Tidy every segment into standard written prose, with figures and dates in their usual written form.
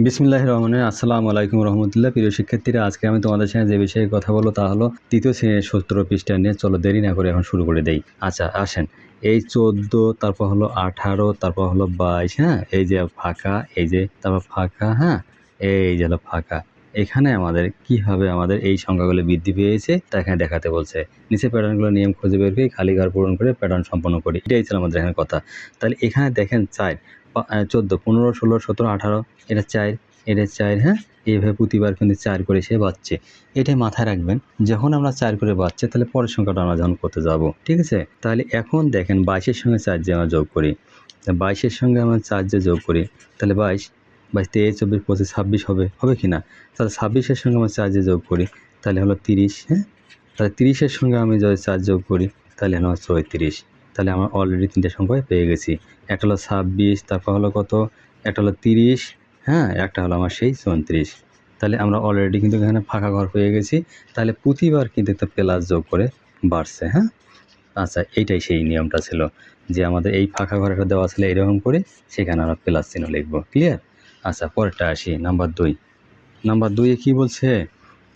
বিসমিল্লাহির রহমানির রহিম। আসসালামু আলাইকুম রহমতুল্লাহ। প্রিয় শিক্ষার্থীরা, আজকে আমি তোমাদের সাথে যে বিষয়ে কথা বলবো তা হলো তৃতীয় শ্রেণীর 17 পৃষ্ঠা নিয়ে। চলো দেরি না করে এখন শুরু করে দেই। আচ্ছা আসেন, এই 14, তারপর হলো 18, তারপর হলো 22, হ্যাঁ, এই যে ফাঁকা, এই যে তারপর ফাঁকা, হ্যাঁ, এই যে হলো ফাঁকা। এখানে আমাদের কিভাবে আমাদের এই সংখ্যাগুলো বৃদ্ধি পেয়েছে তা এখানে দেখাতে বলছে। নিচে প্যাটার্নগুলো নিয়ম খুঁজে বের করে খালি ঘর পূরণ করে প্যাটার্ন সম্পন্ন করি, এটাই ছিল আমাদের এখানে কথা। তাহলে এখানে দেখেন 4, 14, 15, 16, 17, 18, এটা 4, এটা 4, হ্যাঁ, এইভাবে প্রতিবার কিন্তু 4 করে সে বাড়ছে। এটাই মাথায় রাখবেন, যখন আমরা 4 করে বাড়ছে তাহলে পরের সংখ্যাটা আমরা যখন করতে যাব, ঠিক আছে। তাহলে এখন দেখেন 22-এর সঙ্গে 4 যে আমরা যোগ করি, 22-এর সঙ্গে আমরা 4 যে যোগ করি, তাহলে 22, 23, 24, 25, 26 হবে কি না? তাহলে 26-এর সঙ্গে আমরা 4 যে যোগ করি, তাহলে হলো 30, হ্যাঁ। তাহলে 30-এর সঙ্গে আমি যদি 4 যোগ করি, তাহলে হলো 34। তাহলে আমরা অলরেডি 3টে সংখ্যা পেয়ে গেছি। একটা হলো 26, তারপর হলো কত, একটা হলো 30, হ্যাঁ, একটা হলো আমার সেই 34। তাহলে আমরা অলরেডি কিন্তু এখানে ফাঁকা ঘর পেয়ে গেছি। তাহলে প্রতিবার কিন্তু একটা প্লাস যোগ করে বাড়ছে, হ্যাঁ। আচ্ছা, এইটাই সেই নিয়মটা ছিল যে আমাদের এই ফাঁকা ঘরটা দেওয়া ছিল এরকম করে, সেখানে আমরা প্লাস চিহ্ন লিখবো। ক্লিয়ার? আচ্ছা, পরেরটা আসি, নাম্বার 2। নাম্বার 2-এ কী বলছে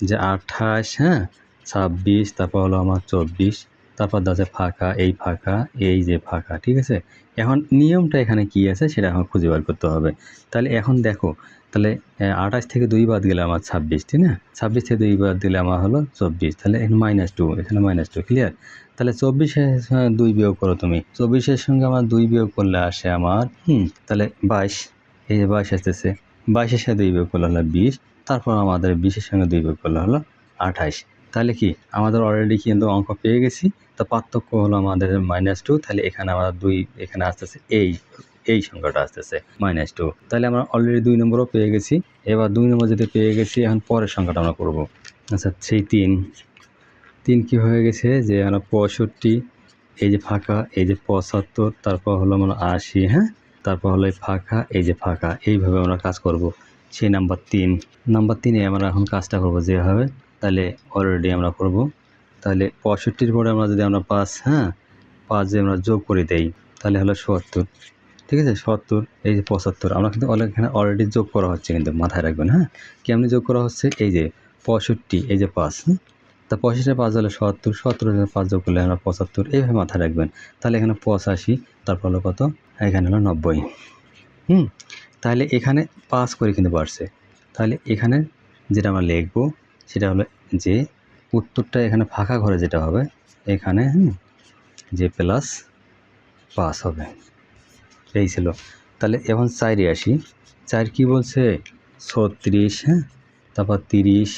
যে 28, হ্যাঁ, 26, তারপর হলো আমার 24, তারপর আছে ফাঁকা, এই ফাঁকা, এই যে ফাঁকা, ঠিক আছে। এখন নিয়মটা এখানে কী আছে সেটা এখন খুঁজে বার করতে হবে। তাহলে এখন দেখো, তাহলে 28 থেকে 2 বাদ গেলে আমার 26, ঠিক না? 26 থেকে 2 বাদ দিলে আমার হলো 24, তাহলে এখানে -2, এখানে -2, ক্লিয়ার? তাহলে 24-এর 2 বিয়োগ করো তুমি। 24-এর সঙ্গে আমার 2 বিয়োগ করলে আসে আমার তাহলে 22, এই যে 22 আসতেছে। 22-এর সাথে 2 বিয়োগ করলে হলো 20, তারপর আমাদের 20-এর সঙ্গে 2 বিয়োগ করলে হলো 28। তাহলে কি আমাদের অলরেডি কিন্তু অঙ্ক পেয়ে গেছি। তো পার্থক্য হলো আমাদের -2, তাহলে এখানে আমরা 2 এখানে আসতেছে, এই সংখ্যাটা আসতেছে -2। তাহলে আমরা অলরেডি 2 নম্বরও পেয়ে গেছি। এবার 2 নম্বর যদি পেয়ে গেছি, এখন পরের সংখ্যাটা আমরা করব। আচ্ছা, সেই 3 কি হয়ে গেছে যে আমরা 65, এই যে ফাঁকা, এই যে 75, তারপর হলো আমরা 80, হ্যাঁ, তারপর হলো এই ফাঁকা, এই যে ফাঁকা, এইভাবে আমরা কাজ করব। সেই নাম্বার 3-এ আমরা এখন কাজটা করব যেভাবে, তাহলে অলরেডি আমরা করব। তাহলে 65-র পরে আমরা যদি আমরা 5, হ্যাঁ, 5 যে আমরা যোগ করে দেই, তাহলে হলো 70, ঠিক আছে। 70, এই যে 75, আমরা কিন্তু এখানে অলরেডি যোগ করা হচ্ছে, কিন্তু মাথায় রাখবেন, হ্যাঁ। কেমনি যোগ করা হচ্ছে, এই যে 65, এই যে 5, তা 65-এ 5 হলে 70, 70-এ 5 যোগ করলে আমরা 75, এইভাবে মাথায় রাখবেন। তাহলে এখানে 85, তারপর হলো কত, এখানে হলো 90। তাহলে এখানে 5 করে কিন্তু বাড়ছে। তাহলে এখানে যেটা আমরা লিখব সেটা হলো যে উত্তরটা এখানে ফাঁকা ঘরে যেটা হবে, এখানে যে +5 হবে, এই ছিল। তাহলে এখন 4-এ আসি। 4 কি বলছে, 36, হ্যাঁ, তারপর 30,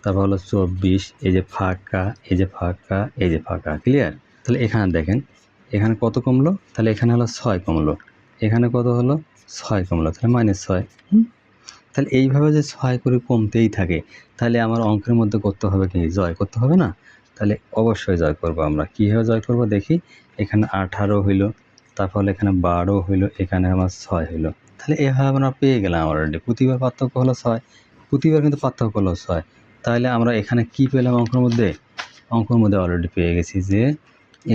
তারপর হলো 24, এই যে ফাঁকা, এই যে ফাঁকা, এই যে ফাঁকা, ক্লিয়ার? তাহলে এখানে দেখেন, এখানে কত কমলো, তাহলে এখানে হলো 6 কমলো, এখানে কত হলো 6 কমলো, তাহলে -6। তাহলে এইভাবে যে 6 করে কমতেই থাকে, তাহলে আমার অঙ্কের মধ্যে করতে হবে কি, জয় করতে হবে না? তাহলে অবশ্যই জয় করব আমরা। কীভাবে জয় করব দেখি, এখানে 18 হইলো, তারপর এখানে 12 হইলো, এখানে আমার 6 হইলো। তাহলে এভাবে আমরা পেয়ে গেলাম অলরেডি। প্রতিবার পার্থক্য হলো 6, প্রতিবার কিন্তু পার্থক্য হলো 6। তাহলে আমরা এখানে কি পেলাম অঙ্কের মধ্যে? অঙ্কের মধ্যে অলরেডি পেয়ে গেছি যে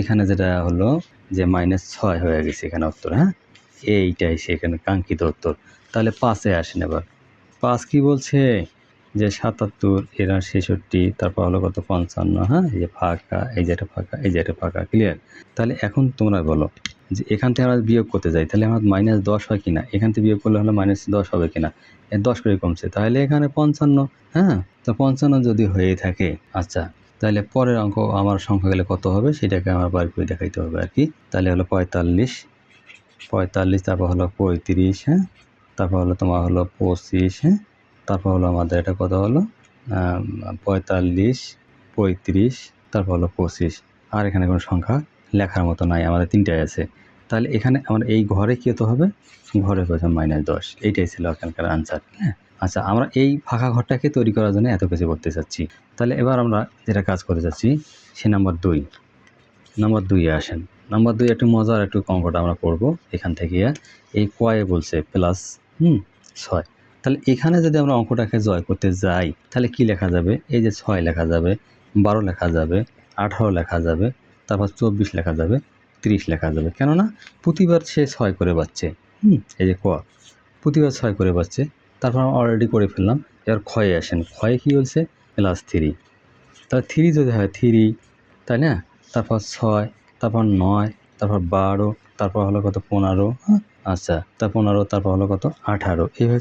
এখানে যেটা হলো যে -6 হয়ে গেছে এখানে উত্তর, হ্যাঁ। এইটাই সেখানে কাঙ্ক্ষিত উত্তর। তাহলে 5-এ আসেন এবার। 5 কি বলছে যে 77, এরা 66, তারপর হলো কত 55, হ্যাঁ, এই যে ফাঁকা, এই যে একটা ফাঁকা, এই যে একটা ফাঁকা, ক্লিয়ার? তাহলে এখন তোমরা বলো যে এখান থেকে আমরা বিয়োগ করতে যাই, তাহলে আমার -10 হয় কিনা? এখান থেকে বিয়োগ করলে হলো -10 হবে কিনা? 10 করে কমছে, তাহলে এখানে 55, হ্যাঁ। তো 55 যদি হয়ে থাকে, আচ্ছা, তাহলে পরের অঙ্ক আমার সংখ্যা গেলে কত হবে সেটাকে আমার বার করে দেখাইতে হবে আর কি। তাহলে হলো 45, তারপর হলো 35, হ্যাঁ, তারপর হলো তোমার হলো 25, হ্যাঁ, তারপর হলো আমাদের এটা কত হলো 45, 35, তারপর হলো 25। আর এখানে কোনো সংখ্যা লেখার মতো নাই, আমাদের 3টাই আছে। তাহলে এখানে আমার এই ঘরে কী হতে হবে, ঘরে হয়েছে -10, এইটাই ছিল এখানকার আনসার, হ্যাঁ। আচ্ছা, আমরা এই ফাঁকা ঘরটাকে তৈরি করার জন্য এত কিছু করতে চাচ্ছি। তাহলে এবার আমরা যেটা কাজ করতে চাচ্ছি সে নাম্বার 2-এ আসেন। নাম্বার 2 একটু মজার একটু অঙ্কটা আমরা করব এখান থেকে। এই কয়ে বলছে +6। তাহলে এখানে যদি আমরা অঙ্কটাকে জয় করতে যাই, তাহলে কি লেখা যাবে, এই যে 6 লেখা যাবে, 12 লেখা যাবে, 18 লেখা যাবে, তারপর 24 লেখা যাবে, 30 লেখা যাবে। কেননা প্রতিবার সে 6 করে বাড়ছে। এই যে প্রতিবার 6 করে বাড়ছে, তারপর আমরা অলরেডি করে ফেললাম। এবার ক্ষয়ে আসেন, ক্ষয়ে কী বলছে +3, তাহলে 3 যদি হয় 3, তাই না? তারপর 6, তারপর 9, তারপর 12, তারপর হলো কত 15, হ্যাঁ? আচ্ছা, তার 15, তারপর হলো কত 18, এইভাবে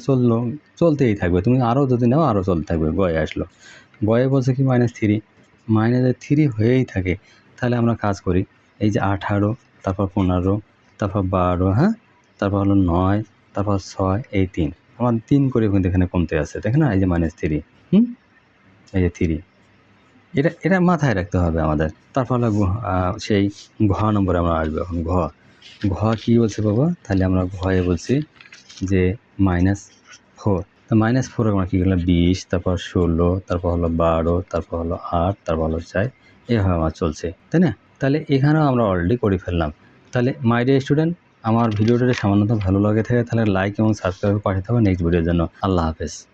চলতেই থাকবে। তুমি আরও যদি নাও আরও চলতে থাকবে। গয়ে আসলো, গয়ে বলছে কি -3, -3 হয়েই থাকে। তাহলে আমরা কাজ করি, এই যে 18, তারপর 15, তারপর 12, হ্যাঁ, তারপর হলো 9, তারপর 6, এই 3, আমার 3 করে কিন্তু এখানে কমতে আছে, দেখেন না? এই যে -3, এই যে 3, এটা মাথায় রাখতে হবে আমাদের। তারপর হলো সেই ঘ নম্বরে আমরা আসবো এখন। ঘ কী বলছে বাবা? তাহলে আমরা ঘয়ে বলছি যে -4, তো -4 আমরা কী করলাম 20, তারপর 16, তারপর হলো 12, তারপর হলো 8, তারপর হলো 4, এভাবে আমার চলছে, তাই না? তাহলে এখানেও আমরা অলরেডি করে ফেললাম। তাহলে মাই ডিয়ার স্টুডেন্ট, আমার ভিডিওটা যদি সামান্যতম ভালো লাগে থাকে তাহলে লাইক এবং সাবস্ক্রাইব করে পাঠিয়ে দেবো নেক্সট ভিডিওর জন্য। আল্লাহ হাফেজ।